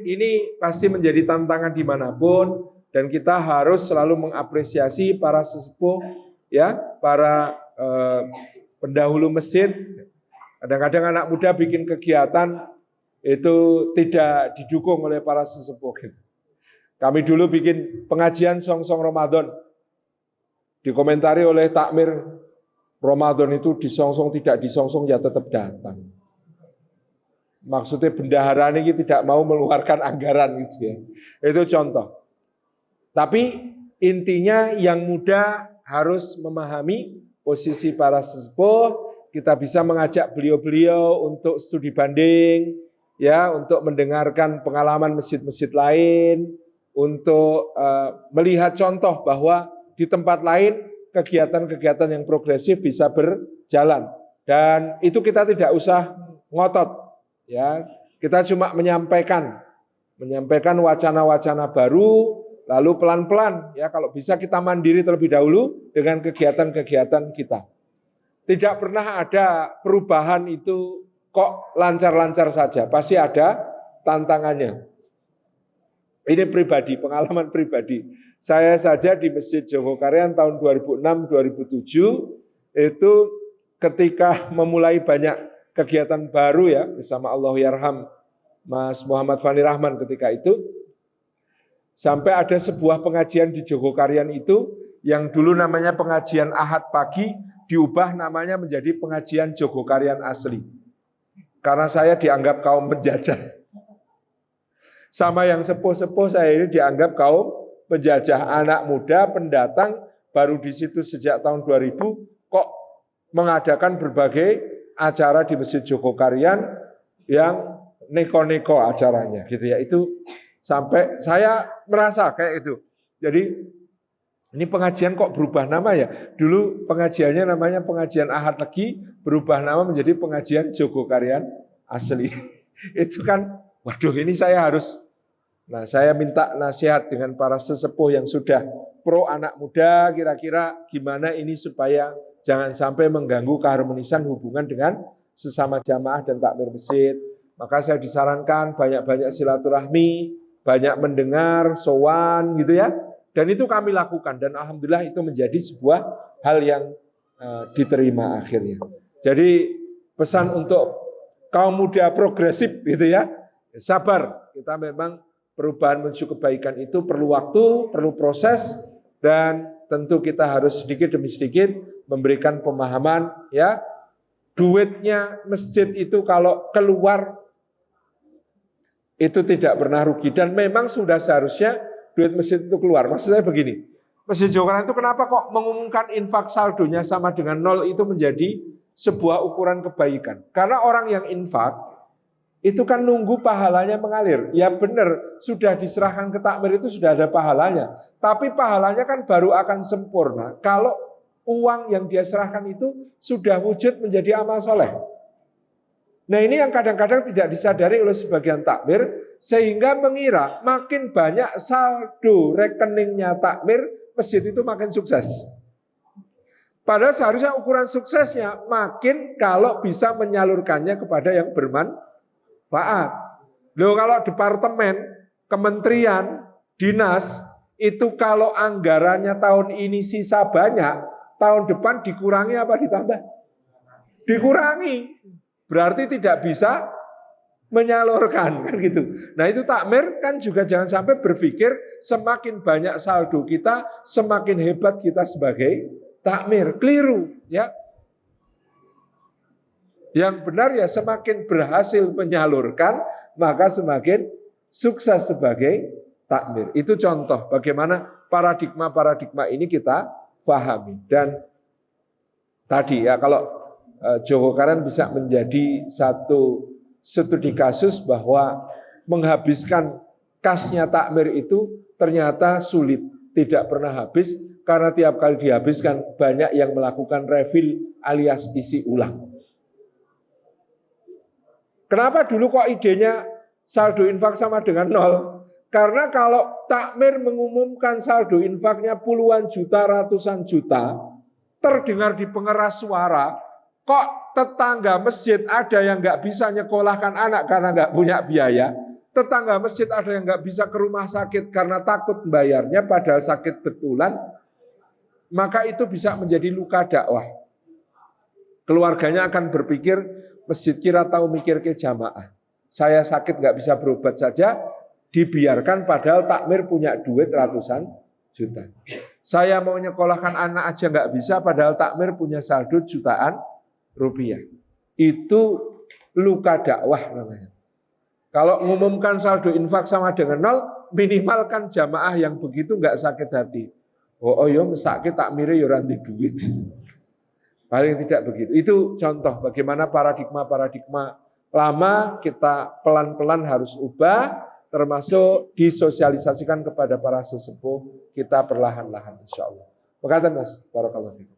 ini pasti menjadi tantangan dimanapun, dan kita harus selalu mengapresiasi para sesepuh, ya, para pendahulu masjid. Kadang-kadang anak muda bikin kegiatan itu tidak didukung oleh para sesepuh. Kami dulu bikin pengajian song-song Ramadan, dikomentari oleh takmir, Ramadan itu disongsong tidak disongsong ya tetap datang. Maksudnya bendahara ini tidak mau mengeluarkan anggaran gitu ya. Itu contoh. Tapi intinya yang muda harus memahami posisi para sesepuh. Kita bisa mengajak beliau-beliau untuk studi banding, ya, untuk mendengarkan pengalaman masjid-masjid lain, untuk melihat contoh bahwa di tempat lain kegiatan-kegiatan yang progresif bisa berjalan. Dan itu kita tidak usah ngotot, ya. Kita cuma menyampaikan wacana-wacana baru, lalu pelan-pelan, ya, kalau bisa kita mandiri terlebih dahulu dengan kegiatan-kegiatan kita. Tidak pernah ada perubahan itu kok lancar-lancar saja, pasti ada tantangannya. Ini pribadi, pengalaman pribadi. Saya saja di Masjid Jogokarian tahun 2006-2007 itu ketika memulai banyak kegiatan baru, ya, bersama Allahyarham Mas Muhammad Fani Rahman ketika itu, sampai ada sebuah pengajian di Jogokarian itu yang dulu namanya pengajian Ahad pagi, diubah namanya menjadi pengajian Jogokarian asli. Karena saya dianggap kaum penjajah. Sama yang sepuh-sepuh saya ini dianggap kaum penjajah. Anak muda, pendatang, baru di situ sejak tahun 2000, kok mengadakan berbagai acara di Masjid Jogokarian yang neko-neko acaranya gitu ya. Itu sampai saya merasa kayak itu. Jadi ini pengajian kok berubah nama ya? Dulu pengajiannya namanya pengajian Ahad lagi, berubah nama menjadi pengajian Jogokarian asli. Itu kan, waduh, ini saya harus. Nah, saya minta nasihat dengan para sesepuh yang sudah pro anak muda, kira-kira gimana ini supaya jangan sampai mengganggu keharmonisan hubungan dengan sesama jamaah dan takmir masjid. Maka saya disarankan banyak-banyak silaturahmi, banyak mendengar, sowan gitu ya. Dan itu kami lakukan, dan alhamdulillah itu menjadi sebuah hal yang diterima akhirnya. Jadi pesan untuk kaum muda progresif gitu ya, sabar. Kita memang perubahan menuju kebaikan itu perlu waktu, perlu proses, dan tentu kita harus sedikit demi sedikit memberikan pemahaman, ya. Duitnya masjid itu kalau keluar itu tidak pernah rugi, dan memang sudah seharusnya duit masjid itu keluar. Maksud saya begini, Masjid Jogokarian itu kenapa kok mengumumkan infak saldonya sama dengan 0 itu menjadi sebuah ukuran kebaikan? Karena orang yang infak itu kan nunggu pahalanya mengalir. Ya benar, sudah diserahkan ke takmir itu sudah ada pahalanya. Tapi pahalanya kan baru akan sempurna kalau uang yang dia serahkan itu sudah wujud menjadi amal soleh. Nah, ini yang kadang-kadang tidak disadari oleh sebagian takmir, sehingga mengira makin banyak saldo rekeningnya takmir, masjid itu makin sukses. Padahal seharusnya ukuran suksesnya makin kalau bisa menyalurkannya kepada yang bermanfaat. Loh, kalau departemen, kementerian, dinas, itu kalau anggarannya tahun ini sisa banyak, tahun depan dikurangi apa ditambah? Dikurangi. Berarti tidak bisa menyalurkan, kan gitu. Nah, itu takmir kan juga jangan sampai berpikir semakin banyak saldo kita, semakin hebat kita sebagai takmir. Keliru, ya. Yang benar ya semakin berhasil menyalurkan, maka semakin sukses sebagai takmir. Itu contoh bagaimana paradigma-paradigma ini kita pahami. Dan tadi ya, kalau Jogokarian bisa menjadi satu studi kasus bahwa menghabiskan kasnya takmir itu ternyata sulit, tidak pernah habis, karena tiap kali dihabiskan banyak yang melakukan refill alias isi ulang. Kenapa dulu kok idenya saldo infak sama dengan 0? Karena kalau takmir mengumumkan saldo infaknya puluhan juta, ratusan juta, terdengar di pengeras suara, kok tetangga masjid ada yang nggak bisa nyekolahkan anak karena nggak punya biaya, Tetangga masjid ada yang nggak bisa ke rumah sakit karena takut bayarnya padahal sakit betulan, maka itu bisa menjadi luka dakwah. Keluarganya akan berpikir, masjid kira tahu mikir ke jamaah. Saya sakit nggak bisa berobat saja, dibiarkan padahal takmir punya duit ratusan juta. Saya mau nyekolahkan anak aja nggak bisa, padahal takmir punya saldo jutaan rupiah. Itu luka dakwah namanya. Kalau mengumumkan saldo infak sama dengan nol, minimalkan jamaah yang begitu nggak sakit hati. Oh yo sakit takmire yo ranti duit. Paling tidak begitu. Itu contoh bagaimana paradigma lama kita pelan-pelan harus ubah, termasuk disosialisasikan kepada para sesepuh kita perlahan-lahan insya Allah. Makasih Mas, barakallahu fikum.